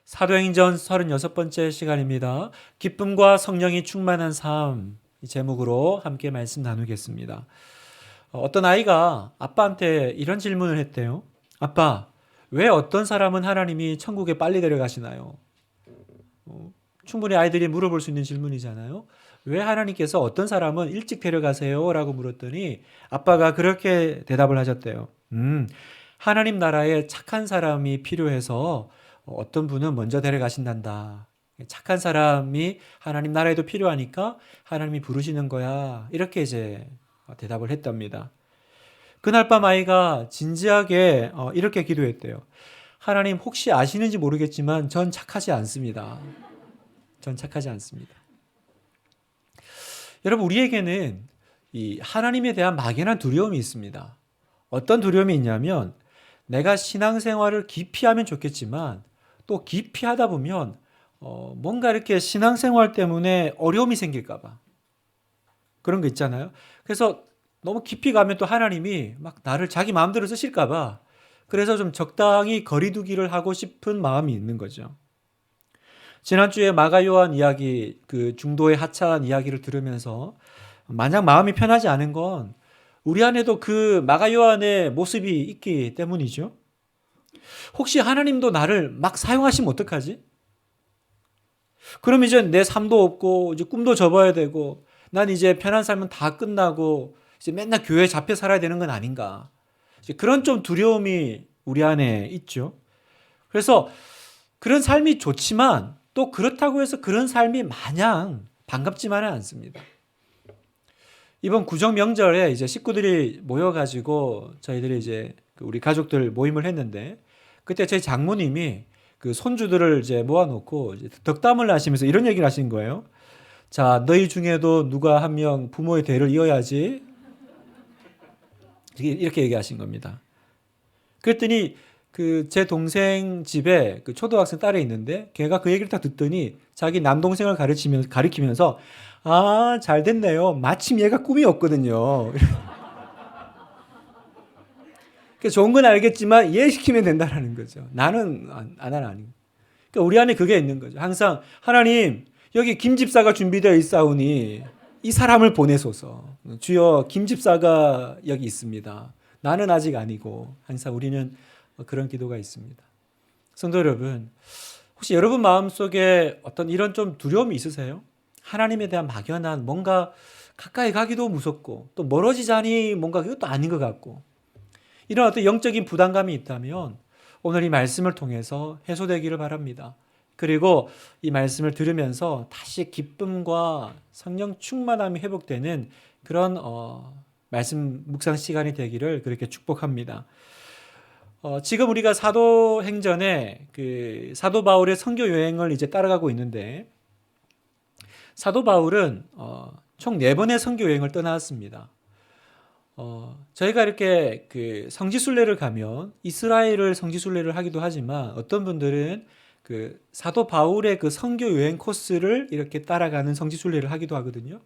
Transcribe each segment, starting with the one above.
사도행전 36번째 시간입니다. 기쁨과 성령이 충만한 삶, 이 제목으로 함께 말씀 나누겠습니다. 어떤 아이가 아빠한테 이런 질문을 했대요. 아빠, 왜 어떤 사람은 하나님이 천국에 빨리 데려가시나요? 충분히 아이들이 물어볼 수 있는 질문이잖아요. 왜 하나님께서 어떤 사람은 일찍 데려가세요? 라고 물었더니 아빠가 그렇게 대답을 하셨대요. 하나님 나라에 착한 사람이 필요해서 어떤 분은 먼저 데려가신단다. 착한 사람이 하나님 나라에도 필요하니까 하나님이 부르시는 거야. 이렇게 이제 대답을 했답니다. 그날 밤 아이가 진지하게 이렇게 기도했대요. 하나님 혹시 아시는지 모르겠지만 전 착하지 않습니다. 전 착하지 않습니다. 여러분, 우리에게는 이 하나님에 대한 막연한 두려움이 있습니다. 어떤 두려움이 있냐면 내가 신앙생활을 깊이 하면 좋겠지만 또 깊이 하다 보면 뭔가 이렇게 신앙생활 때문에 어려움이 생길까 봐. 그런 거 있잖아요. 그래서 너무 깊이 가면 또 하나님이 막 나를 자기 마음대로 쓰실까 봐. 그래서 좀 적당히 거리두기를 하고 싶은 마음이 있는 거죠. 지난주에 마가요한 이야기, 그 중도의 하찮은 이야기를 들으면서 마냥 마음이 편하지 않은 건 우리 안에도 그 마가요한의 모습이 있기 때문이죠. 혹시 하나님도 나를 막 사용하시면 어떡하지? 그럼 이제 내 삶도 없고 이제 꿈도 접어야 되고 난 이제 편한 삶은 다 끝나고 이제 맨날 교회에 잡혀 살아야 되는 건 아닌가? 이제 그런 좀 두려움이 우리 안에 있죠. 그래서 그런 삶이 좋지만 또 그렇다고 해서 그런 삶이 마냥 반갑지만은 않습니다. 이번 구정 명절에 이제 식구들이 모여가지고 저희들이 이제 우리 가족들 모임을 했는데 그때 제 장모님이 그 손주들을 이제 모아놓고 이제 덕담을 하시면서 이런 얘기를 하신 거예요. 자, 너희 중에도 누가 한 명 부모의 대를 이어야지. 이렇게 얘기하신 겁니다. 그랬더니 그 제 동생 집에 그 초등학생 딸이 있는데 걔가 그 얘기를 딱 듣더니 자기 남동생을 가리키면서 아, 잘 됐네요. 마침 얘가 꿈이었거든요. 좋은 건 알겠지만 이해시키면 된다라는 거죠. 나는 아니. 그러니까 우리 안에 그게 있는 거죠. 항상 하나님 여기 김 집사가 준비되어 있사오니 이 사람을 보내소서. 주여 김 집사가 여기 있습니다. 나는 아직 아니고 항상 우리는 그런 기도가 있습니다. 성도 여러분, 혹시 여러분 마음속에 어떤 이런 좀 두려움이 있으세요? 하나님에 대한 막연한 뭔가 가까이 가기도 무섭고 또 멀어지자니 뭔가 그것도 아닌 것 같고 이런 어떤 영적인 부담감이 있다면 오늘 이 말씀을 통해서 해소되기를 바랍니다. 그리고 이 말씀을 들으면서 다시 기쁨과 성령 충만함이 회복되는 그런 말씀 묵상 시간이 되기를 그렇게 축복합니다. 지금 우리가 사도행전에 그 사도 바울의 선교 여행을 이제 따라가고 있는데 사도 바울은 총 4번의 선교 여행을 떠났습니다. 저희가 이렇게 그 성지순례를 가면 이스라엘을 성지순례를 하기도 하지만 어떤 분들은 그 사도 바울의 그 선교 여행 코스를 이렇게 따라가는 성지순례를 하기도 하거든요.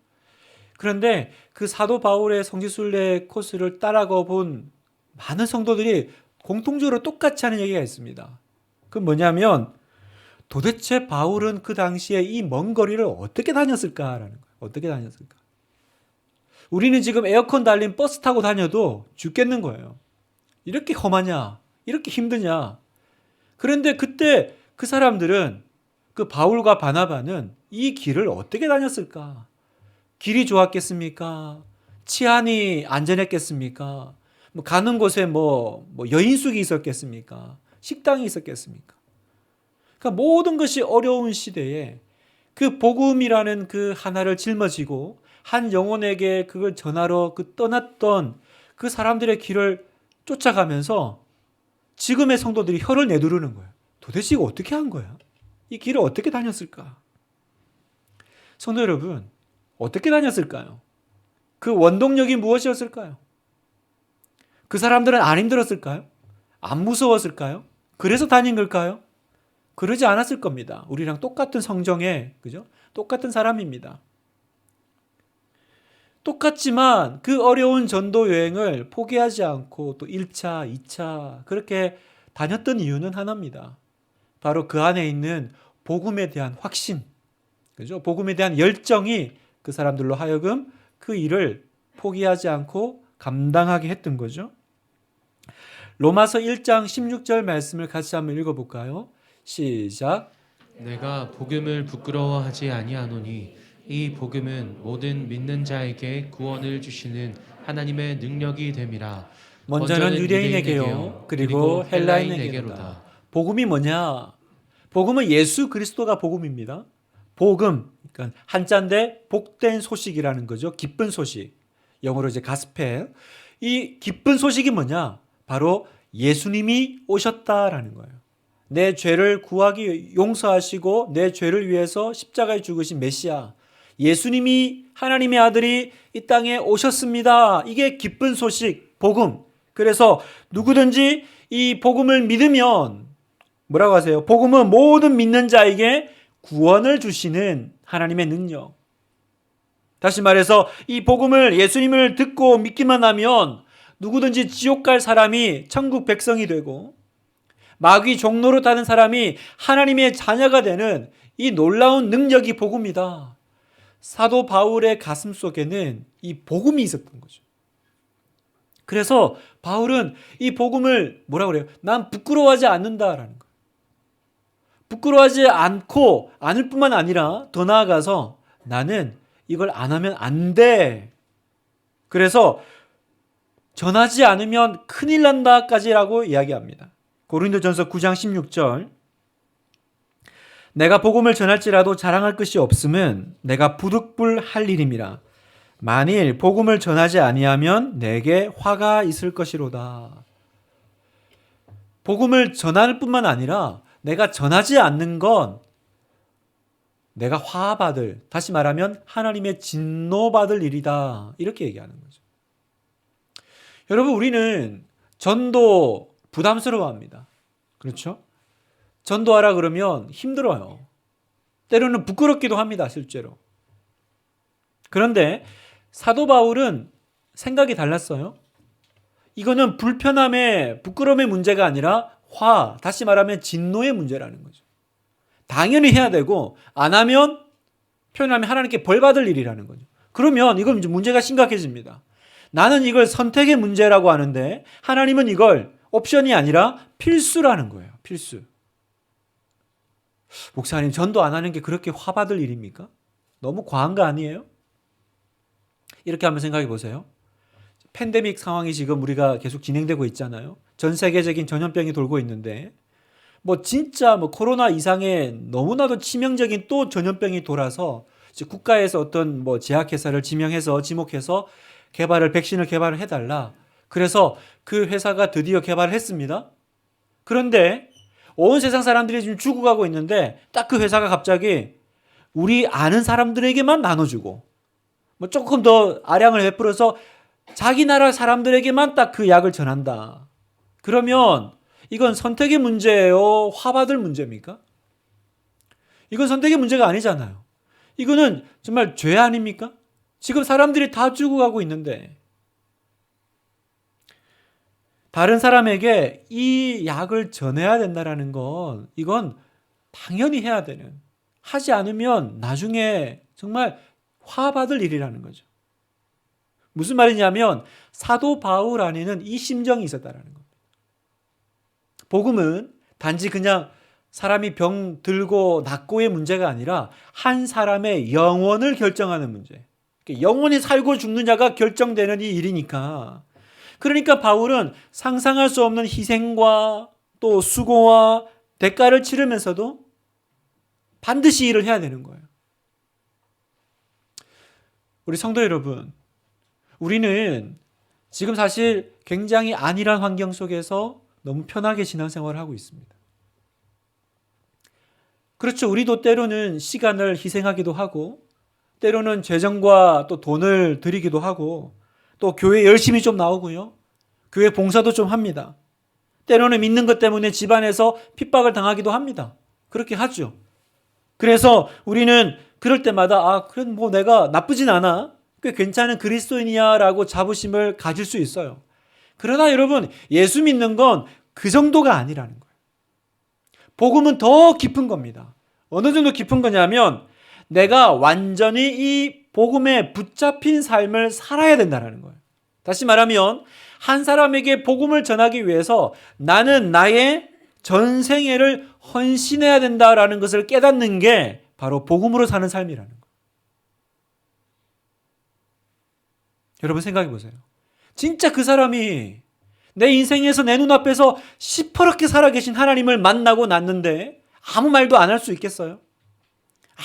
그런데 그 사도 바울의 성지순례 코스를 따라가 본 많은 성도들이 공통적으로 똑같이 하는 얘기가 있습니다. 그건 뭐냐면 도대체 바울은 그 당시에 이 먼 거리를 어떻게 다녔을까라는 거예요. 어떻게 다녔을까? 우리는 지금 에어컨 달린 버스 타고 다녀도 죽겠는 거예요. 이렇게 험하냐? 이렇게 힘드냐? 그런데 그때 그 사람들은 그 바울과 바나바는 이 길을 어떻게 다녔을까? 길이 좋았겠습니까? 치안이 안전했겠습니까? 뭐 가는 곳에 뭐 여인숙이 있었겠습니까? 식당이 있었겠습니까? 그러니까 모든 것이 어려운 시대에 그 복음이라는 그 하나를 짊어지고 한 영혼에게 그걸 전하러 그 떠났던 그 사람들의 길을 쫓아가면서 지금의 성도들이 혀를 내두르는 거예요. 도대체 이거 어떻게 한 거야? 이 길을 어떻게 다녔을까? 성도 여러분, 어떻게 다녔을까요? 그 원동력이 무엇이었을까요? 그 사람들은 안 힘들었을까요? 안 무서웠을까요? 그래서 다닌 걸까요? 그러지 않았을 겁니다. 우리랑 똑같은 성정에, 그죠? 똑같은 사람입니다. 똑같지만 그 어려운 전도 여행을 포기하지 않고 또 1차, 2차 그렇게 다녔던 이유는 하나입니다. 바로 그 안에 있는 복음에 대한 확신, 그죠? 복음에 대한 열정이 그 사람들로 하여금 그 일을 포기하지 않고 감당하게 했던 거죠. 로마서 1장 16절 말씀을 같이 한번 읽어볼까요? 시작. 내가 복음을 부끄러워하지 아니하노니 이 복음은 모든 믿는 자에게 구원을 주시는 하나님의 능력이 됨이라. 먼저는 유대인에게요, 그리고 헬라인에게로다. 복음이 뭐냐? 복음은 예수 그리스도가 복음입니다. 복음, 그러니까 한자인데 복된 소식이라는 거죠. 기쁜 소식. 영어로 이제 가스펠. 이 기쁜 소식이 뭐냐? 바로 예수님이 오셨다라는 거예요. 내 죄를 구하기 용서하시고 내 죄를 위해서 십자가에 죽으신 메시아. 예수님이 하나님의 아들이 이 땅에 오셨습니다. 이게 기쁜 소식, 복음. 그래서 누구든지 이 복음을 믿으면 뭐라고 하세요? 복음은 모든 믿는 자에게 구원을 주시는 하나님의 능력. 다시 말해서 이 복음을 예수님을 듣고 믿기만 하면 누구든지 지옥 갈 사람이 천국 백성이 되고 마귀 종로로 타는 사람이 하나님의 자녀가 되는 이 놀라운 능력이 복음이다. 사도 바울의 가슴 속에는 이 복음이 있었던 거죠. 그래서 바울은 이 복음을 뭐라고 그래요? 난 부끄러워하지 않는다라는 거예요. 부끄러워하지 않고 않을 뿐만 아니라 더 나아가서 나는 이걸 안 하면 안 돼. 그래서 전하지 않으면 큰일 난다까지라고 이야기합니다. 고린도전서 9장 16절. 내가 복음을 전할지라도 자랑할 것이 없음은 내가 부득불할 일임이라. 만일 복음을 전하지 아니하면 내게 화가 있을 것이로다. 복음을 전할 뿐만 아니라 내가 전하지 않는 건 내가 화받을, 다시 말하면 하나님의 진노받을 일이다. 이렇게 얘기하는 거죠. 여러분, 우리는 전도 부담스러워합니다. 그렇죠? 전도하라 그러면 힘들어요. 때로는 부끄럽기도 합니다, 실제로. 그런데 사도 바울은 생각이 달랐어요. 이거는 불편함의, 부끄러움의 문제가 아니라 다시 말하면 진노의 문제라는 거죠. 당연히 해야 되고 안 하면 표현하면 하나님께 벌 받을 일이라는 거죠. 그러면 이건 이제 문제가 심각해집니다. 나는 이걸 선택의 문제라고 하는데 하나님은 이걸 옵션이 아니라 필수라는 거예요. 필수. 목사님, 전도 안 하는 게 그렇게 화받을 일입니까? 너무 과한 거 아니에요? 이렇게 한번 생각해 보세요. 팬데믹 상황이 지금 우리가 계속 진행되고 있잖아요. 전 세계적인 전염병이 돌고 있는데 진짜 코로나 이상의 너무나도 치명적인 또 전염병이 돌아서 국가에서 어떤 제약회사를 지목해서 백신을 개발을 해달라. 그래서 그 회사가 드디어 개발을 했습니다. 그런데 온 세상 사람들이 지금 죽어가고 있는데 딱 그 회사가 갑자기 우리 아는 사람들에게만 나눠주고 조금 더 아량을 베풀어서 자기 나라 사람들에게만 딱 그 약을 전한다. 그러면 이건 선택의 문제예요? 화받을 문제입니까? 이건 선택의 문제가 아니잖아요. 이거는 정말 죄 아닙니까? 지금 사람들이 다 죽어가고 있는데 다른 사람에게 이 약을 전해야 된다는 건 이건 당연히 해야 되는, 하지 않으면 나중에 정말 화받을 일이라는 거죠. 무슨 말이냐면 사도 바울 안에는 이 심정이 있었다는 겁니다. 복음은 단지 그냥 사람이 병 들고 낫고의 문제가 아니라 한 사람의 영원을 결정하는 문제. 영원히 살고 죽느냐가 결정되는 이 일이니까. 그러니까 바울은 상상할 수 없는 희생과 또 수고와 대가를 치르면서도 반드시 일을 해야 되는 거예요. 우리 성도 여러분, 우리는 지금 사실 굉장히 안일한 환경 속에서 너무 편하게 신앙생활을 하고 있습니다. 그렇죠. 우리도 때로는 시간을 희생하기도 하고 때로는 재정과 또 돈을 들이기도 하고 또 교회 열심히 좀 나오고요. 교회 봉사도 좀 합니다. 때로는 믿는 것 때문에 집안에서 핍박을 당하기도 합니다. 그렇게 하죠. 그래서 우리는 그럴 때마다 그래 내가 나쁘진 않아. 꽤 괜찮은 그리스도인이야 라고 자부심을 가질 수 있어요. 그러나 여러분, 예수 믿는 건 그 정도가 아니라는 거예요. 복음은 더 깊은 겁니다. 어느 정도 깊은 거냐면 내가 완전히 이 복음에 붙잡힌 삶을 살아야 된다는 거예요. 다시 말하면 한 사람에게 복음을 전하기 위해서 나는 나의 전생애를 헌신해야 된다라는 것을 깨닫는 게 바로 복음으로 사는 삶이라는 거예요. 여러분 생각해 보세요. 진짜 그 사람이 내 인생에서 내 눈앞에서 시퍼렇게 살아계신 하나님을 만나고 났는데 아무 말도 안 할 수 있겠어요?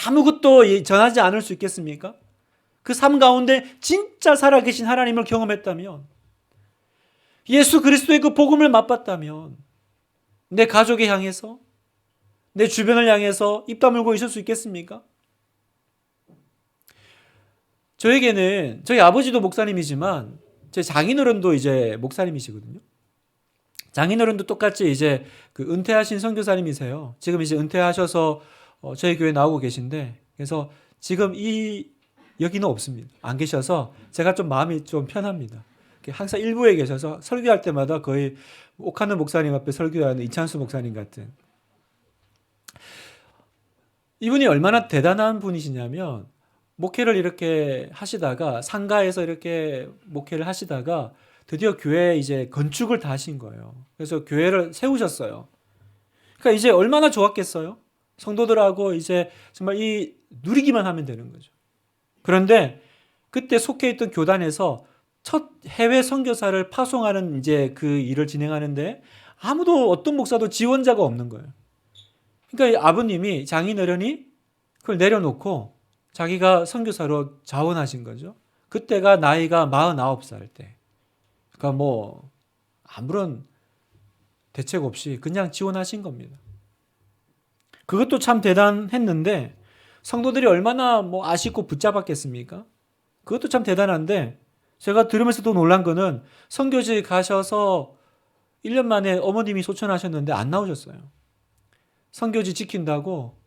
아무것도 전하지 않을 수 있겠습니까? 그 삶 가운데 진짜 살아계신 하나님을 경험했다면, 예수 그리스도의 그 복음을 맛봤다면 내 가족에 향해서, 내 주변을 향해서 입 다물고 있을 수 있겠습니까? 저에게는 저희 아버지도 목사님이지만 제 장인어른도 이제 목사님이시거든요. 장인어른도 똑같이 이제 그 은퇴하신 선교사님이세요. 지금 이제 은퇴하셔서 저희 교회 나오고 계신데, 그래서 지금 여기는 없습니다. 안 계셔서 제가 좀 마음이 좀 편합니다. 항상 일부에 계셔서 설교할 때마다 거의 옥하는 목사님 앞에 설교하는 이찬수 목사님 같은. 이분이 얼마나 대단한 분이시냐면, 목회를 이렇게 하시다가 상가에서 이렇게 목회를 하시다가 드디어 교회 이제 건축을 다 하신 거예요. 그래서 교회를 세우셨어요. 그러니까 이제 얼마나 좋았겠어요? 성도들하고 이제 정말 누리기만 하면 되는 거죠. 그런데 그때 속해 있던 교단에서 첫 해외 선교사를 파송하는 이제 그 일을 진행하는데 아무도 어떤 목사도 지원자가 없는 거예요. 그러니까 아버님이 장인어른이 그걸 내려놓고 자기가 선교사로 자원하신 거죠. 그때가 나이가 49살 때. 그러니까 뭐 아무런 대책 없이 그냥 지원하신 겁니다. 그것도 참 대단했는데 성도들이 얼마나 뭐 아쉽고 붙잡았겠습니까? 그것도 참 대단한데 제가 들으면서도 놀란 거는 선교지 가셔서 1년 만에 어머님이 소천하셨는데 안 나오셨어요. 선교지 지킨다고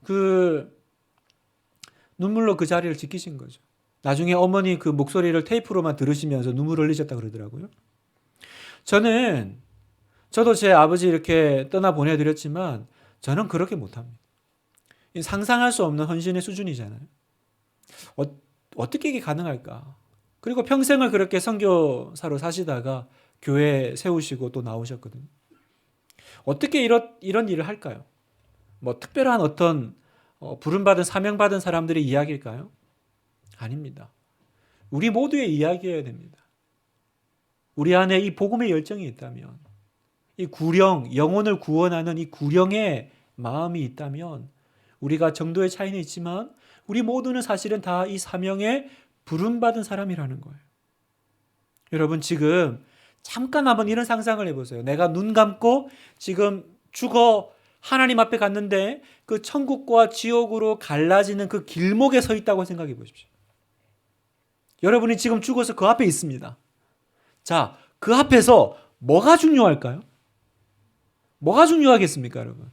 눈물로 그 자리를 지키신 거죠. 나중에 어머니 그 목소리를 테이프로만 들으시면서 눈물을 흘리셨다 그러더라고요. 저도 제 아버지 이렇게 떠나 보내드렸지만 저는 그렇게 못합니다. 상상할 수 없는 헌신의 수준이잖아요. 어떻게 이게 가능할까? 그리고 평생을 그렇게 선교사로 사시다가 교회 세우시고 또 나오셨거든요. 어떻게 이런 일을 할까요? 뭐 특별한 어떤 부름받은 사명받은 사람들의 이야기일까요? 아닙니다. 우리 모두의 이야기여야 됩니다. 우리 안에 이 복음의 열정이 있다면, 이 영혼을 구원하는 이 구령의 마음이 있다면, 우리가 정도의 차이는 있지만 우리 모두는 사실은 다 이 사명에 부름받은 사람이라는 거예요. 여러분 지금 잠깐 한번 이런 상상을 해보세요. 내가 눈 감고 지금 죽어 하나님 앞에 갔는데 그 천국과 지옥으로 갈라지는 그 길목에 서 있다고 생각해 보십시오. 여러분이 지금 죽어서 그 앞에 있습니다. 자, 그 앞에서 뭐가 중요할까요? 뭐가 중요하겠습니까, 여러분?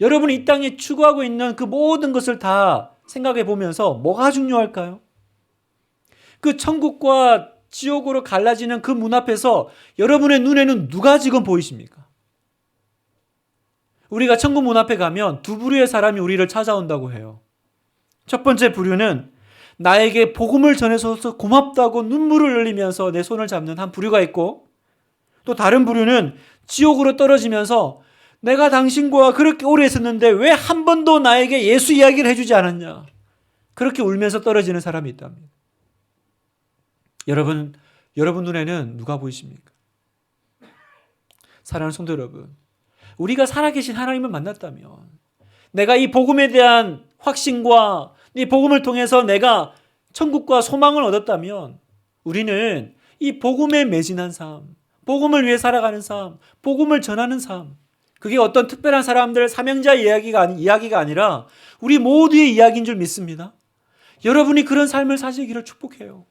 여러분이 이 땅에 추구하고 있는 그 모든 것을 다 생각해 보면서 뭐가 중요할까요? 그 천국과 지옥으로 갈라지는 그 문 앞에서 여러분의 눈에는 누가 지금 보이십니까? 우리가 천국 문 앞에 가면 두 부류의 사람이 우리를 찾아온다고 해요. 첫 번째 부류는 나에게 복음을 전해줘서 고맙다고 눈물을 흘리면서 내 손을 잡는 한 부류가 있고, 또 다른 부류는 지옥으로 떨어지면서 내가 당신과 그렇게 오래 있었는데 왜 한 번도 나에게 예수 이야기를 해주지 않았냐, 그렇게 울면서 떨어지는 사람이 있답니다. 여러분 눈에는 누가 보이십니까? 사랑하는 성도 여러분, 우리가 살아계신 하나님을 만났다면, 내가 이 복음에 대한 확신과 이 복음을 통해서 내가 천국과 소망을 얻었다면, 우리는 이 복음에 매진한 삶, 복음을 위해 살아가는 삶, 복음을 전하는 삶, 그게 어떤 특별한 사람들 사명자 이야기가 아니라 우리 모두의 이야기인 줄 믿습니다. 여러분이 그런 삶을 사시기를 축복해요.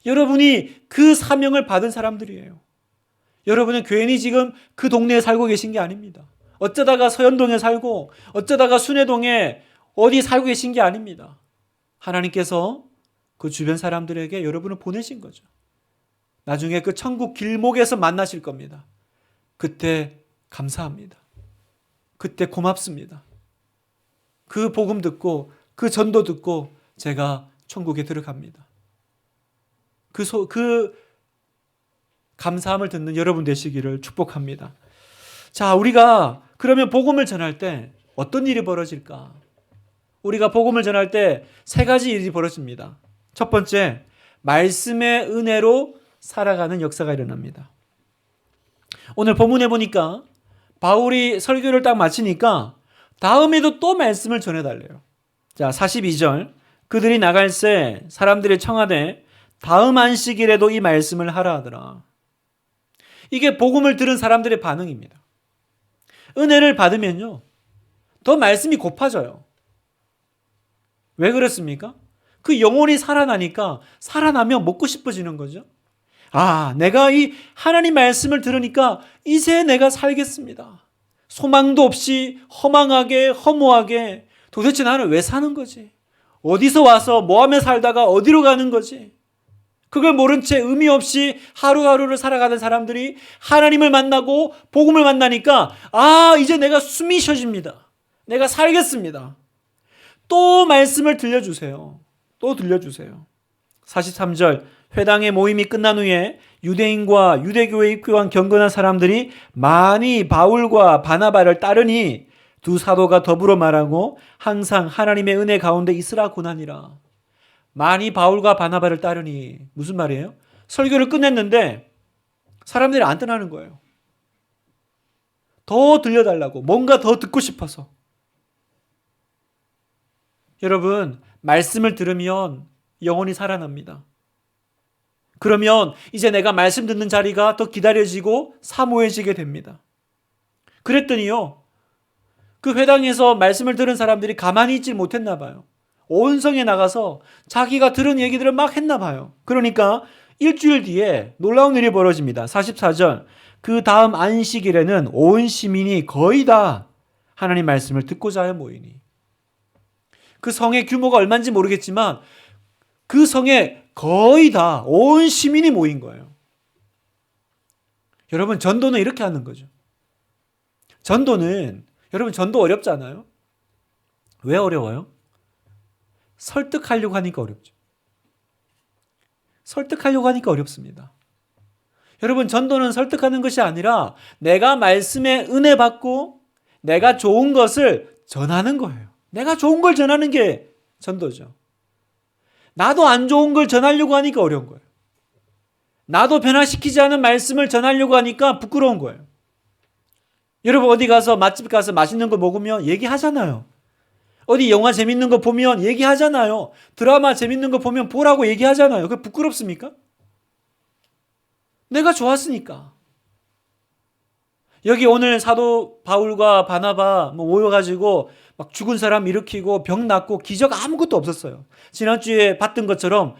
여러분이 그 사명을 받은 사람들이에요. 여러분은 괜히 지금 그 동네에 살고 계신 게 아닙니다. 어쩌다가 서현동에 살고 어쩌다가 순회동에 어디 살고 계신 게 아닙니다. 하나님께서 그 주변 사람들에게 여러분을 보내신 거죠. 나중에 그 천국 길목에서 만나실 겁니다. 그때 감사합니다. 그때 고맙습니다. 그 복음 듣고 그 전도 듣고 제가 천국에 들어갑니다. 그 감사함을 듣는 여러분 되시기를 축복합니다. 자, 우리가 그러면 복음을 전할 때 어떤 일이 벌어질까? 우리가 복음을 전할 때 세 가지 일이 벌어집니다. 첫 번째, 말씀의 은혜로 살아가는 역사가 일어납니다. 오늘 본문에 보니까 바울이 설교를 딱 마치니까 다음에도 또 말씀을 전해달래요. 자, 42절. 그들이 나갈새 사람들이 청하되 다음 안식일에도 이 말씀을 하라 하더라. 이게 복음을 들은 사람들의 반응입니다. 은혜를 받으면요, 더 말씀이 고파져요. 왜 그렇습니까? 그 영혼이 살아나니까 살아나면 먹고 싶어지는 거죠. 아, 내가 이 하나님 말씀을 들으니까 이제 내가 살겠습니다. 소망도 없이 허망하게 허무하게 도대체 나는 왜 사는 거지? 어디서 와서 뭐하며 살다가 어디로 가는 거지? 그걸 모른 채 의미 없이 하루하루를 살아가는 사람들이 하나님을 만나고 복음을 만나니까 아, 이제 내가 숨이 쉬어집니다. 내가 살겠습니다. 또 말씀을 들려주세요. 또 들려주세요. 43절. 회당의 모임이 끝난 후에 유대인과 유대교에 입교한 경건한 사람들이 많이 바울과 바나바를 따르니 두 사도가 더불어 말하고 항상 하나님의 은혜 가운데 있으라 고나니라. 많이 바울과 바나바를 따르니 무슨 말이에요? 설교를 끝냈는데 사람들이 안 떠나는 거예요. 더 들려달라고, 뭔가 더 듣고 싶어서. 여러분, 말씀을 들으면 영혼이 살아납니다. 그러면 이제 내가 말씀 듣는 자리가 더 기다려지고 사모해지게 됩니다. 그랬더니요, 그 회당에서 말씀을 들은 사람들이 가만히 있질 못했나 봐요. 온 성에 나가서 자기가 들은 얘기들을 막 했나 봐요. 그러니까 일주일 뒤에 놀라운 일이 벌어집니다. 44절. 그 다음 안식일에는 온 시민이 거의 다 하나님 말씀을 듣고자 하여 모이니. 그 성의 규모가 얼마인지 모르겠지만 그 성에 거의 다 온 시민이 모인 거예요. 여러분, 전도는 이렇게 하는 거죠. 여러분, 전도 어렵잖아요. 왜 어려워요? 설득하려고 하니까 어렵죠. 설득하려고 하니까 어렵습니다. 여러분, 전도는 설득하는 것이 아니라 내가 말씀에 은혜 받고 내가 좋은 것을 전하는 거예요. 내가 좋은 걸 전하는 게 전도죠. 나도 안 좋은 걸 전하려고 하니까 어려운 거예요. 나도 변화시키지 않은 말씀을 전하려고 하니까 부끄러운 거예요. 여러분, 어디 가서 맛집 가서 맛있는 거 먹으면 얘기하잖아요. 어디 영화 재밌는 거 보면 얘기하잖아요. 드라마 재밌는 거 보면 보라고 얘기하잖아요. 그게 부끄럽습니까? 내가 좋았으니까. 여기 오늘 사도 바울과 바나바 모여가지고 막 죽은 사람 일으키고 병 낫고 기적 아무것도 없었어요. 지난주에 봤던 것처럼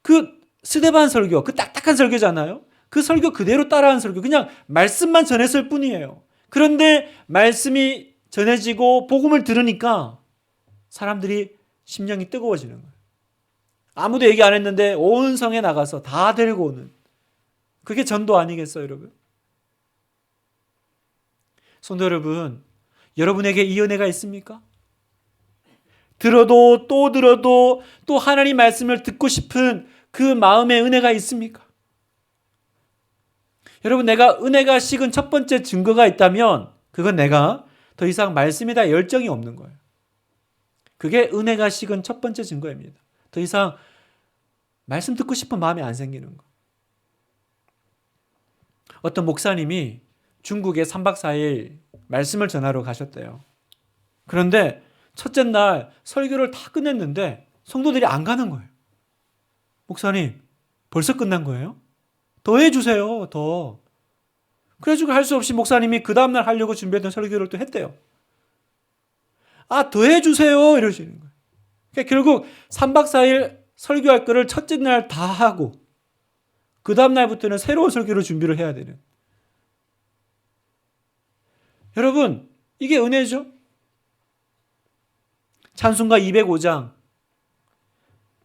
그 스데반 설교, 그 딱딱한 설교잖아요. 그 설교 그대로 따라한 설교, 그냥 말씀만 전했을 뿐이에요. 그런데 말씀이 전해지고 복음을 들으니까 사람들이 심령이 뜨거워지는 거예요. 아무도 얘기 안 했는데 온 성에 나가서 다 데리고 오는, 그게 전도 아니겠어요, 여러분? 성도 여러분, 여러분에게 이 은혜가 있습니까? 들어도 또 하나님 말씀을 듣고 싶은 그 마음의 은혜가 있습니까? 여러분, 내가 은혜가 식은 첫 번째 증거가 있다면 그건 내가 더 이상 말씀에 대한 열정이 없는 거예요. 그게 은혜가 식은 첫 번째 증거입니다. 더 이상 말씀 듣고 싶은 마음이 안 생기는 거. 어떤 목사님이 중국에 3박 4일 말씀을 전하러 가셨대요. 그런데 첫째 날 설교를 다 끝냈는데 성도들이 안 가는 거예요. 목사님, 벌써 끝난 거예요? 더 해주세요, 더. 그래가지고 할 수 없이 목사님이 그 다음날 하려고 준비했던 설교를 또 했대요. 아, 더 해주세요, 이러시는 거예요. 그러니까 결국 3박 4일 설교할 거를 첫째 날 다 하고 그 다음날부터는 새로운 설교를 준비를 해야 되는. 여러분, 이게 은혜죠. 찬송가 205장,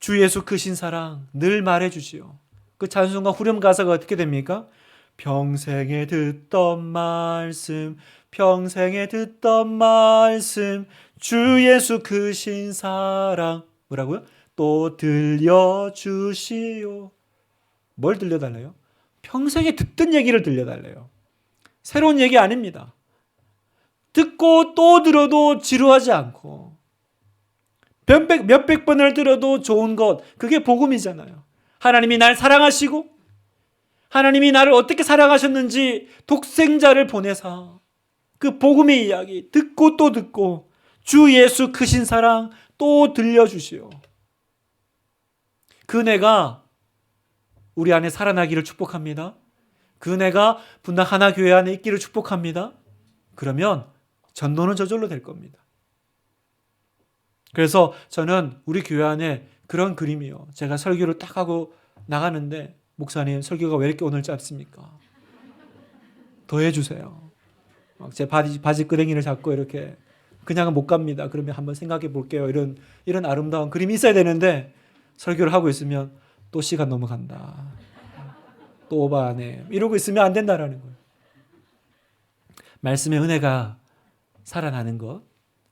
주 예수 크신 사랑 늘 말해주시오. 그 찬송가 후렴 가사가 어떻게 됩니까? 평생에 듣던 말씀, 평생에 듣던 말씀, 주 예수 크신 사랑, 뭐라고요? 또 들려주시오. 뭘 들려달래요? 평생에 듣던 얘기를 들려달래요. 새로운 얘기 아닙니다. 듣고 또 들어도 지루하지 않고 몇백 번을 들어도 좋은 것, 그게 복음이잖아요. 하나님이 날 사랑하시고 하나님이 나를 어떻게 사랑하셨는지 독생자를 보내사 그 복음의 이야기 듣고 또 듣고 주 예수 크신 사랑 또 들려주시오. 그 은혜가 우리 안에 살아나기를 축복합니다. 그 은혜가 분당 하나교회 안에 있기를 축복합니다. 그러면 전도는 저절로 될 겁니다. 그래서 저는 우리 교회 안에 그런 그림이요. 제가 설교를 딱 하고 나가는데 목사님 설교가 왜 이렇게 오늘 짧습니까? 더 해주세요. 제 바지 끄댕이를 잡고 이렇게 그냥은 못 갑니다. 그러면 한번 생각해 볼게요. 이런 아름다운 그림이 있어야 되는데 설교를 하고 있으면 또 시간 넘어간다. 또 오버하네. 이러고 있으면 안 된다라는 거예요. 말씀의 은혜가 살아나는 것.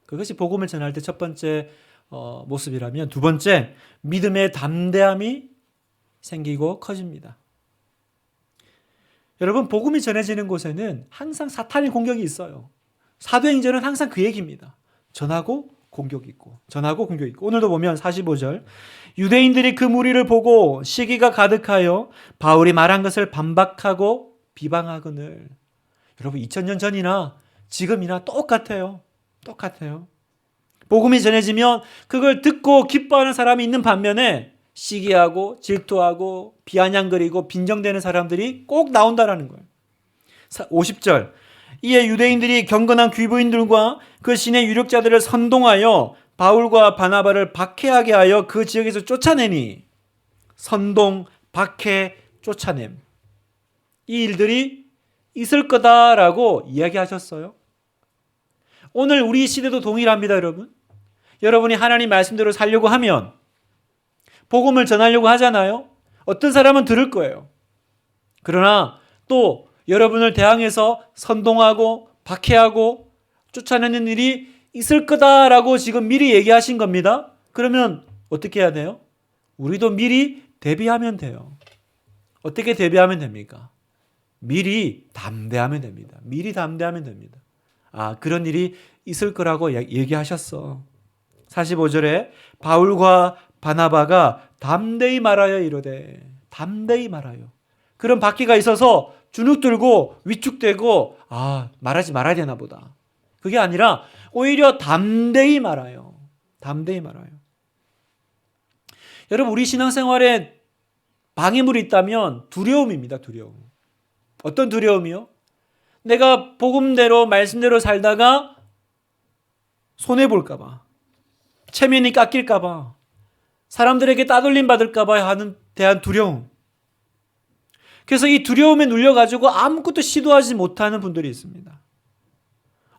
그것이 복음을 전할 때 첫 번째 모습이라면 두 번째 믿음의 담대함이 생기고 커집니다. 여러분 복음이 전해지는 곳에는 항상 사탄의 공격이 있어요. 사도행전은 항상 그 얘기입니다. 전하고 공격이 있고 전하고 공격이 있고 오늘도 보면 45절 유대인들이 그 무리를 보고 시기가 가득하여 바울이 말한 것을 반박하고 비방하거늘. 여러분 2000년 전이나 지금이나 똑같아요. 똑같아요. 복음이 전해지면 그걸 듣고 기뻐하는 사람이 있는 반면에 시기하고 질투하고 비아냥거리고 빈정대는 사람들이 꼭 나온다라는 거예요. 50절 이에 유대인들이 경건한 귀부인들과 그 신의 유력자들을 선동하여 바울과 바나바를 박해하게 하여 그 지역에서 쫓아내니. 선동, 박해, 쫓아냄. 이 일들이 있을 거다라고 이야기하셨어요. 오늘 우리 시대도 동일합니다, 여러분. 여러분이 하나님 말씀대로 살려고 하면 복음을 전하려고 하잖아요. 어떤 사람은 들을 거예요. 그러나 또 여러분을 대항해서 선동하고 박해하고 쫓아내는 일이 있을 거다라고 지금 미리 얘기하신 겁니다. 그러면 어떻게 해야 돼요? 우리도 미리 대비하면 돼요. 어떻게 대비하면 됩니까? 미리 담대하면 됩니다. 미리 담대하면 됩니다. 아, 그런 일이 있을 거라고 얘기하셨어. 45절에 바울과 바나바가 담대히 말하여 이르되. 담대히 말하여. 그런 박해가 있어서 주눅 들고 위축되고 말하지 말아야 되나 보다. 그게 아니라 오히려 담대히 말아요. 담대히 말아요. 여러분 우리 신앙생활에 방해물이 있다면 두려움입니다. 두려움. 어떤 두려움이요? 내가 복음대로 말씀대로 살다가 손해볼까 봐. 체면이 깎일까 봐. 사람들에게 따돌림 받을까 봐 하는 대한 두려움. 그래서 이 두려움에 눌려가지고 아무것도 시도하지 못하는 분들이 있습니다.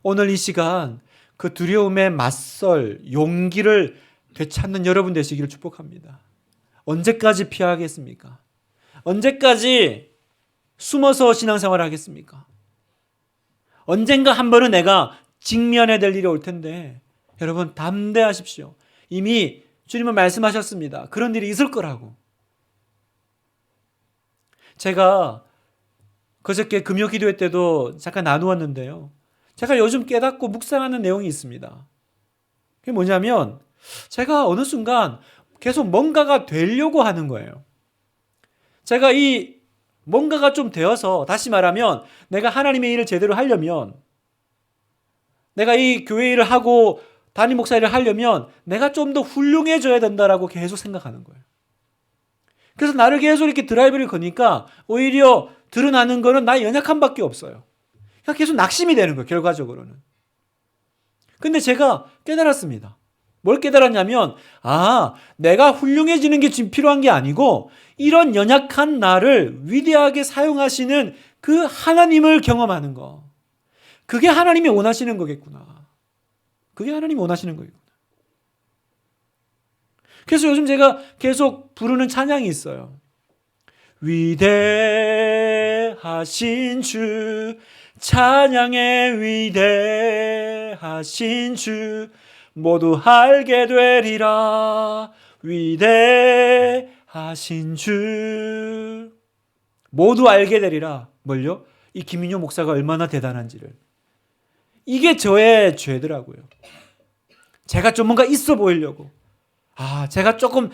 오늘 이 시간 그 두려움에 맞설 용기를 되찾는 여러분 되시기를 축복합니다. 언제까지 피하겠습니까? 언제까지 숨어서 신앙생활을 하겠습니까? 언젠가 한 번은 내가 직면해야 될 일이 올 텐데 여러분 담대하십시오. 이미 주님은 말씀하셨습니다. 그런 일이 있을 거라고. 제가 그저께 금요기도회 때도 잠깐 나누었는데요. 제가 요즘 깨닫고 묵상하는 내용이 있습니다. 그게 뭐냐면 제가 어느 순간 계속 뭔가가 되려고 하는 거예요. 제가 이 뭔가가 좀 되어서 다시 말하면 내가 하나님의 일을 제대로 하려면 내가 이 교회 일을 하고 담임 목사 일을 하려면 내가 좀 더 훌륭해져야 된다라고 계속 생각하는 거예요. 그래서 나를 계속 이렇게 드라이브를 거니까 오히려 드러나는 거는 나의 연약함밖에 없어요. 그러니까 계속 낙심이 되는 거예요. 결과적으로는. 근데 제가 깨달았습니다. 뭘 깨달았냐면 내가 훌륭해지는 게 지금 필요한 게 아니고 이런 연약한 나를 위대하게 사용하시는 그 하나님을 경험하는 거. 그게 하나님이 원하시는 거겠구나. 그게 하나님이 원하시는 거겠구나. 그래서 요즘 제가 계속 부르는 찬양이 있어요. 위대하신 주, 찬양의 위대하신 주, 모두 알게 되리라. 위대하신 주, 모두 알게 되리라. 뭘요? 이 김인효 목사가 얼마나 대단한지를. 이게 저의 죄더라고요. 제가 좀 뭔가 있어 보이려고. 제가 조금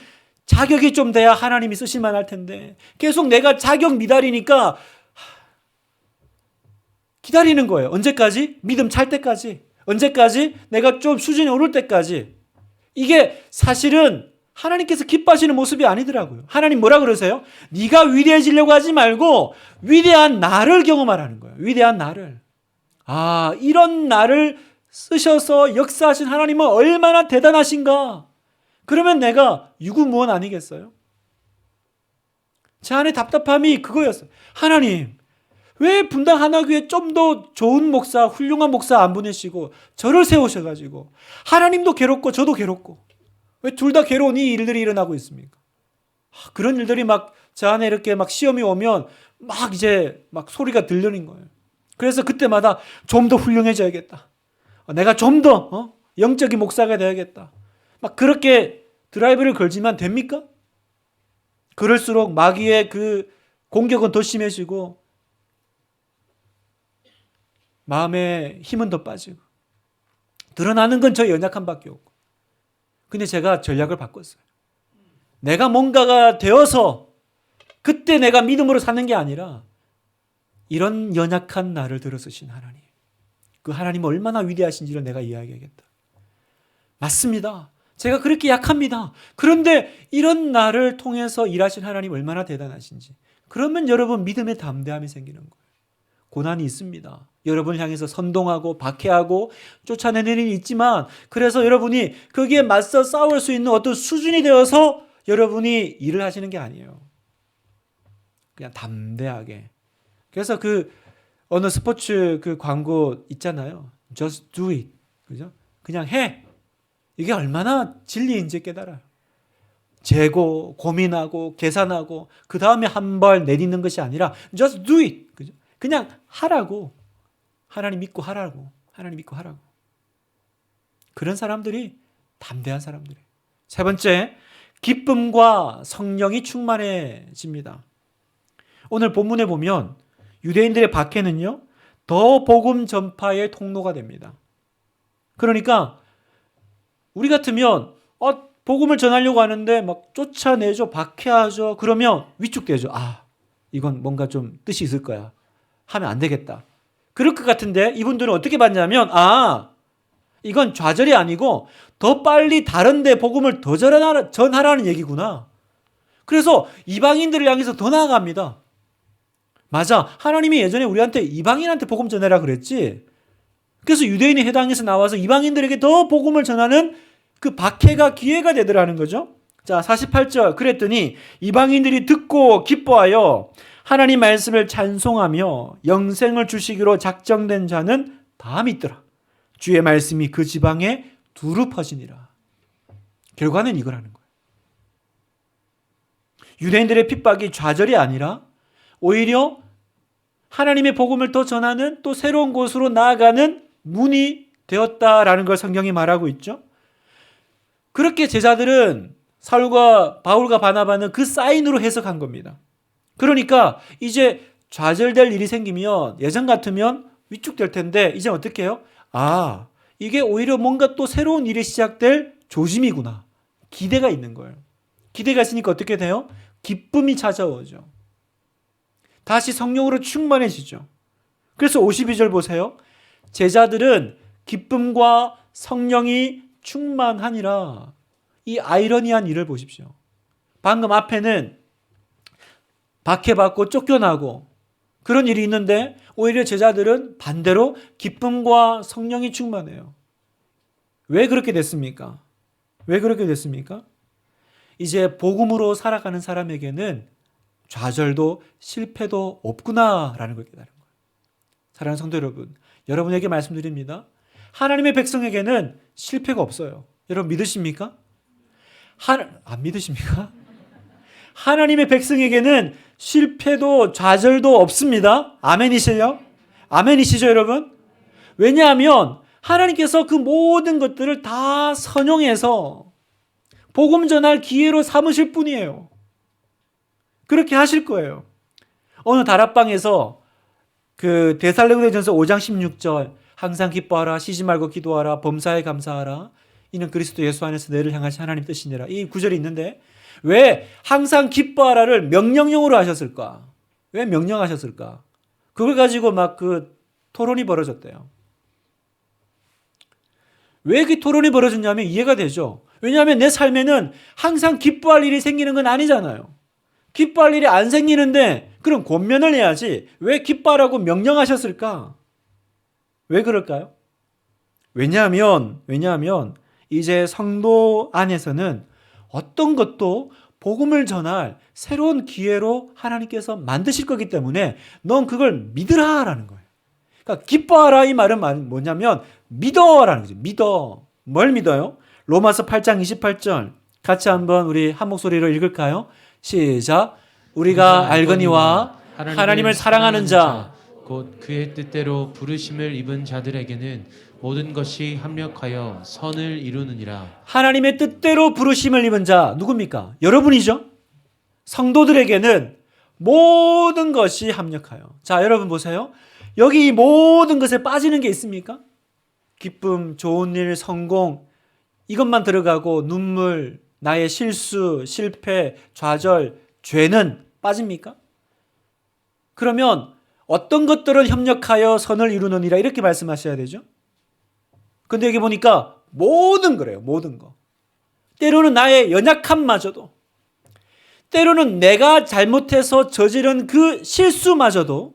자격이 좀 돼야 하나님이 쓰실 만할 텐데 계속 내가 자격 미달이니까 기다리는 거예요. 언제까지? 믿음 찰 때까지. 언제까지? 내가 좀 수준이 오를 때까지. 이게 사실은 하나님께서 기뻐하시는 모습이 아니더라고요. 하나님 뭐라 그러세요? 네가 위대해지려고 하지 말고 위대한 나를 경험하라는 거예요. 위대한 나를. 이런 나를 쓰셔서 역사하신 하나님은 얼마나 대단하신가. 그러면 내가 유구무원 아니겠어요? 제 안에 답답함이 그거였어요. 하나님, 왜 분당 하나교회 좀 더 좋은 목사, 훌륭한 목사 안 보내시고 저를 세우셔가지고 하나님도 괴롭고 저도 괴롭고 왜 둘 다 괴로운 이 일들이 일어나고 있습니까? 그런 일들이 막 제 안에 이렇게 막 시험이 오면 막 이제 막 소리가 들리는 거예요. 그래서 그때마다 좀 더 훌륭해져야겠다. 내가 좀 더 영적인 목사가 되어야겠다. 막 그렇게 드라이브를 걸지만 됩니까? 그럴수록 마귀의 그 공격은 더 심해지고 마음의 힘은 더 빠지고 드러나는 건 저의 연약함밖에 없고. 근데 제가 전략을 바꿨어요. 내가 뭔가가 되어서 그때 내가 믿음으로 사는 게 아니라 이런 연약한 나를 들어쓰신 하나님, 그 하나님은 얼마나 위대하신지를 내가 이야기하겠다. 맞습니다. 제가 그렇게 약합니다. 그런데 이런 나를 통해서 일하신 하나님 얼마나 대단하신지. 그러면 여러분 믿음의 담대함이 생기는 거예요. 고난이 있습니다. 여러분을 향해서 선동하고 박해하고 쫓아내는 일이 있지만, 그래서 여러분이 거기에 맞서 싸울 수 있는 어떤 수준이 되어서 여러분이 일을 하시는 게 아니에요. 그냥 담대하게. 그래서 그 어느 스포츠 그 광고 있잖아요. Just do it. 그죠? 그냥 해. 이게 얼마나 진리인지 깨달아요. 재고, 고민하고, 계산하고, 그 다음에 한 발 내딛는 것이 아니라 just do it. 그죠? 그냥 하라고. 하나님 믿고 하라고. 하나님 믿고 하라고. 그런 사람들이 담대한 사람들이에요. 세 번째, 기쁨과 성령이 충만해집니다. 오늘 본문에 보면 유대인들의 박해는요, 더 복음 전파의 통로가 됩니다. 그러니까 우리 같으면 복음을 전하려고 하는데 막 쫓아내죠, 박해하죠. 그러면 위축되죠. 이건 뭔가 좀 뜻이 있을 거야. 하면 안 되겠다. 그럴 것 같은데 이분들은 어떻게 봤냐면 이건 좌절이 아니고 더 빨리 다른 데 복음을 더 전하라는 얘기구나. 그래서 이방인들을 향해서 더 나아갑니다. 맞아. 하나님이 예전에 우리한테 이방인한테 복음 전해라 그랬지. 그래서 유대인이 해당에서 나와서 이방인들에게 더 복음을 전하는 그 박해가 기회가 되더라는 거죠. 자, 48절. 그랬더니 이방인들이 듣고 기뻐하여 하나님 말씀을 찬송하며 영생을 주시기로 작정된 자는 다 믿더라. 주의 말씀이 그 지방에 두루 퍼지니라. 결과는 이거라는 거예요. 유대인들의 핍박이 좌절이 아니라 오히려 하나님의 복음을 더 전하는 또 새로운 곳으로 나아가는 문이 되었다라는 걸 성경이 말하고 있죠. 그렇게 제자들은 바울과 바나바는 그 사인으로 해석한 겁니다. 그러니까 이제 좌절될 일이 생기면 예전 같으면 위축될 텐데 이제 어떻게 해요? 이게 오히려 뭔가 또 새로운 일이 시작될 조짐이구나. 기대가 있는 거예요. 기대가 있으니까 어떻게 돼요? 기쁨이 찾아오죠. 다시 성령으로 충만해지죠. 그래서 52절 보세요. 제자들은 기쁨과 성령이 충만하니라. 이 아이러니한 일을 보십시오. 방금 앞에는 박해받고 쫓겨나고 그런 일이 있는데 오히려 제자들은 반대로 기쁨과 성령이 충만해요. 왜 그렇게 됐습니까? 왜 그렇게 됐습니까? 이제 복음으로 살아가는 사람에게는 좌절도 실패도 없구나라는 걸 깨달은 거예요. 사랑하는 성도 여러분, 여러분에게 말씀드립니다. 하나님의 백성에게는 실패가 없어요. 여러분 믿으십니까? 안 믿으십니까? 하나님의 백성에게는 실패도 좌절도 없습니다. 아멘이세요? 아멘이시죠, 여러분? 왜냐하면 하나님께서 그 모든 것들을 다 선용해서 복음 전할 기회로 삼으실 뿐이에요. 그렇게 하실 거예요. 어느 다락방에서 그 데살로니가전서 5장 16절 항상 기뻐하라, 쉬지 말고 기도하라, 범사에 감사하라, 이는 그리스도 예수 안에서 너희를 향하신 하나님 뜻이니라. 이 구절이 있는데 왜 항상 기뻐하라를 명령형으로 하셨을까? 왜 명령하셨을까? 그걸 가지고 막 그 토론이 벌어졌대요. 왜 그 토론이 벌어졌냐면 이해가 되죠. 왜냐하면 내 삶에는 항상 기뻐할 일이 생기는 건 아니잖아요. 기뻐할 일이 안 생기는데 그럼 권면을 해야지 왜 기뻐하라고 명령하셨을까? 왜 그럴까요? 왜냐하면 이제 성도 안에서는 어떤 것도 복음을 전할 새로운 기회로 하나님께서 만드실 거기 때문에 넌 그걸 믿으라라는 거예요. 그러니까 기뻐하라 이 말은 뭐냐면 믿어라는 거죠. 믿어. 뭘 믿어요? 로마서 8장 28절 같이 한번 우리 한 목소리로 읽을까요? 시작. 우리가 알거니와 하나님을 사랑하는 자 곧 그의 뜻대로 부르심을 입은 자들에게는 모든 것이 합력하여 선을 이루느니라. 하나님의 뜻대로 부르심을 입은 자 누굽니까? 여러분이죠. 성도들에게는 모든 것이 합력하여. 자, 여러분 보세요. 여기 이 모든 것에 빠지는 게 있습니까? 기쁨, 좋은 일, 성공 이것만 들어가고 눈물, 나의 실수, 실패, 좌절, 죄는 빠집니까? 그러면 어떤 것들은 협력하여 선을 이루느니라 이렇게 말씀하셔야 되죠. 근데 여기 보니까 모든 거래요. 모든 거. 때로는 나의 연약함마저도, 때로는 내가 잘못해서 저지른 그 실수마저도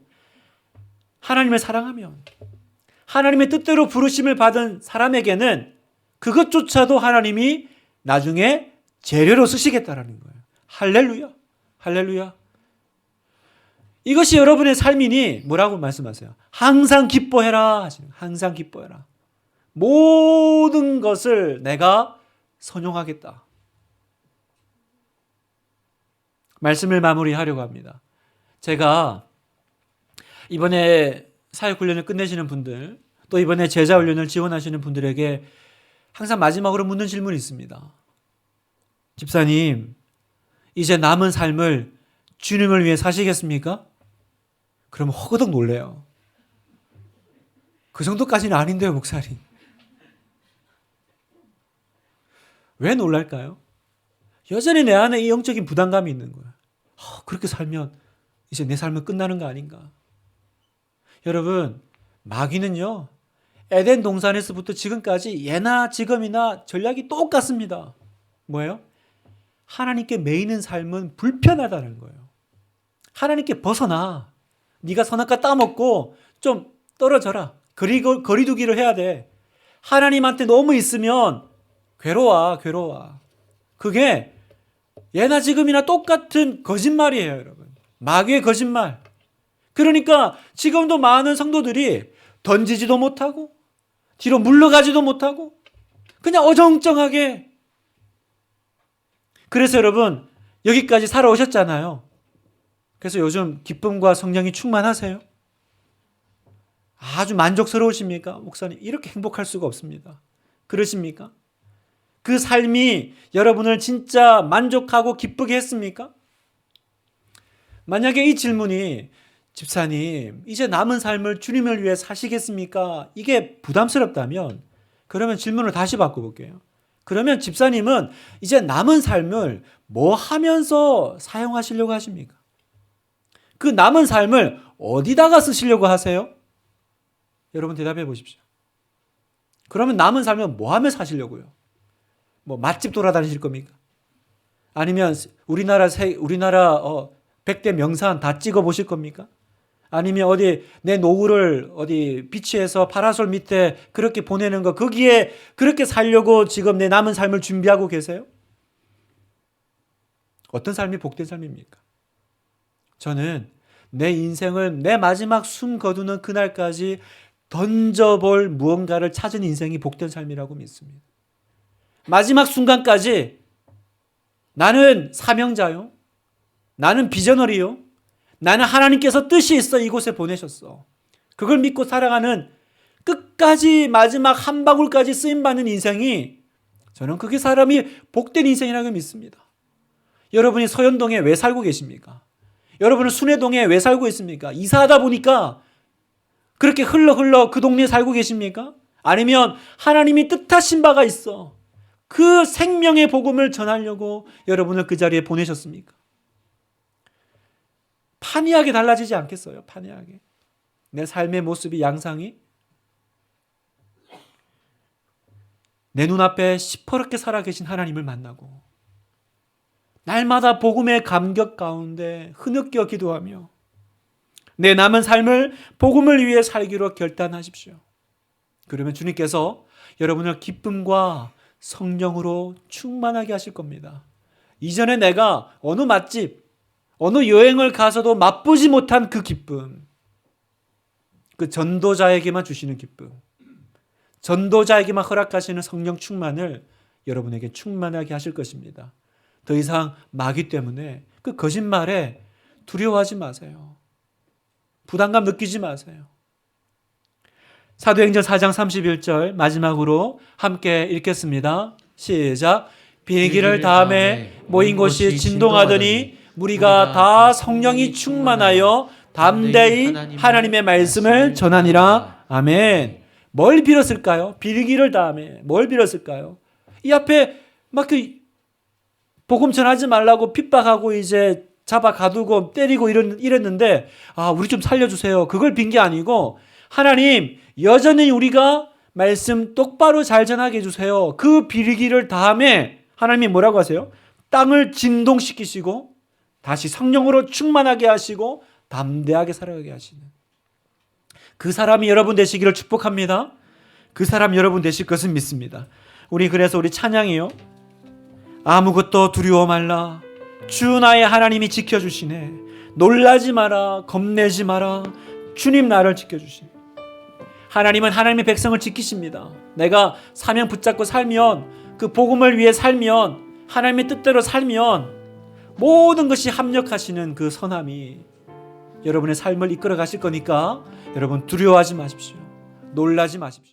하나님을 사랑하면, 하나님의 뜻대로 부르심을 받은 사람에게는 그것조차도 하나님이 나중에 재료로 쓰시겠다라는 거예요. 할렐루야. 할렐루야. 이것이 여러분의 삶이니 뭐라고 말씀하세요? 항상 기뻐해라. 항상 기뻐해라. 모든 것을 내가 선용하겠다. 말씀을 마무리하려고 합니다. 제가 이번에 사역훈련을 끝내시는 분들, 또 이번에 제자훈련을 지원하시는 분들에게 항상 마지막으로 묻는 질문이 있습니다. 집사님, 이제 남은 삶을 주님을 위해 사시겠습니까? 그러면 허거덕 놀래요. 그 정도까지는 아닌데요, 목사님. 왜 놀랄까요? 여전히 내 안에 이 영적인 부담감이 있는 거예요. 그렇게 살면 이제 내 삶은 끝나는 거 아닌가? 여러분, 마귀는요, 에덴 동산에서부터 지금까지 예나 지금이나 전략이 똑같습니다. 뭐예요? 하나님께 매이는 삶은 불편하다는 거예요. 하나님께 벗어나. 네가 선악과 따먹고 좀 떨어져라. 거리두기를 해야 돼. 하나님한테 너무 있으면 괴로워. 그게 예나 지금이나 똑같은 거짓말이에요, 여러분. 마귀의 거짓말. 그러니까 지금도 많은 성도들이 던지지도 못하고 뒤로 물러가지도 못하고 그냥 어정쩡하게. 그래서 여러분 여기까지 살아오셨잖아요. 그래서 요즘 기쁨과 성령이 충만하세요? 아주 만족스러우십니까? 목사님, 이렇게 행복할 수가 없습니다. 그러십니까? 그 삶이 여러분을 진짜 만족하고 기쁘게 했습니까? 만약에 이 질문이 집사님, 이제 남은 삶을 주님을 위해 사시겠습니까? 이게 부담스럽다면 그러면 질문을 다시 바꿔볼게요. 그러면 집사님은 이제 남은 삶을 뭐 하면서 사용하시려고 하십니까? 그 남은 삶을 어디다가 쓰시려고 하세요? 여러분 대답해 보십시오. 그러면 남은 삶은 뭐 하며 사시려고요? 뭐 맛집 돌아다니실 겁니까? 아니면 우리나라 100대 명산 다 찍어 보실 겁니까? 아니면 어디 내 노후를 어디 비치에서 파라솔 밑에 그렇게 보내는 거, 거기에 그렇게 살려고 지금 내 남은 삶을 준비하고 계세요? 어떤 삶이 복된 삶입니까? 저는 내 인생을 내 마지막 숨 거두는 그날까지 던져볼 무언가를 찾은 인생이 복된 삶이라고 믿습니다. 마지막 순간까지 나는 사명자요. 나는 비저너리요. 나는 하나님께서 뜻이 있어 이곳에 보내셨어. 그걸 믿고 살아가는 끝까지 마지막 한 방울까지 쓰임받는 인생이 저는 그게 사람이 복된 인생이라고 믿습니다. 여러분이 서현동에 왜 살고 계십니까? 여러분은 순회동에 왜 살고 있습니까? 이사하다 보니까 그렇게 흘러 그 동네에 살고 계십니까? 아니면 하나님이 뜻하신 바가 있어. 그 생명의 복음을 전하려고 여러분을 그 자리에 보내셨습니까? 판이하게 달라지지 않겠어요? 판이하게. 내 삶의 모습이 양상이 내 눈앞에 시퍼렇게 살아계신 하나님을 만나고 날마다 복음의 감격 가운데 흐느껴 기도하며 내 남은 삶을 복음을 위해 살기로 결단하십시오. 그러면 주님께서 여러분을 기쁨과 성령으로 충만하게 하실 겁니다. 이전에 내가 어느 맛집, 어느 여행을 가서도 맛보지 못한 그 기쁨, 그 전도자에게만 주시는 기쁨, 전도자에게만 허락하시는 성령 충만을 여러분에게 충만하게 하실 것입니다. 더 이상 마귀 때문에 그 거짓말에 두려워하지 마세요. 부담감 느끼지 마세요. 사도행전 4장 31절 마지막으로 함께 읽겠습니다. 시작. 비행기를 다음에 모인 곳이 진동하더니 무리가 다 성령이 충만하여 담대히 하나님의 말씀을 전하니라. 아멘. 뭘 빌었을까요? 빌기를 다음에 뭘 빌었을까요? 이 앞에 막 그 복음 전하지 말라고 핍박하고 이제 잡아 가두고 때리고 이랬는데 우리 좀 살려주세요. 그걸 빈 게 아니고 하나님 여전히 우리가 말씀 똑바로 잘 전하게 해주세요. 그 빌기를 다음에 하나님이 뭐라고 하세요? 땅을 진동시키시고 다시 성령으로 충만하게 하시고 담대하게 살아가게 하시는 그 사람이 여러분 되시기를 축복합니다. 그 사람 여러분 되실 것은 믿습니다. 그래서 우리 찬양이요. 아무것도 두려워 말라. 주 나의 하나님이 지켜주시네. 놀라지 마라. 겁내지 마라. 주님 나를 지켜주시네. 하나님은 하나님의 백성을 지키십니다. 내가 사명 붙잡고 살면 그 복음을 위해 살면 하나님의 뜻대로 살면 모든 것이 합력하시는 그 선함이 여러분의 삶을 이끌어 가실 거니까 여러분 두려워하지 마십시오. 놀라지 마십시오.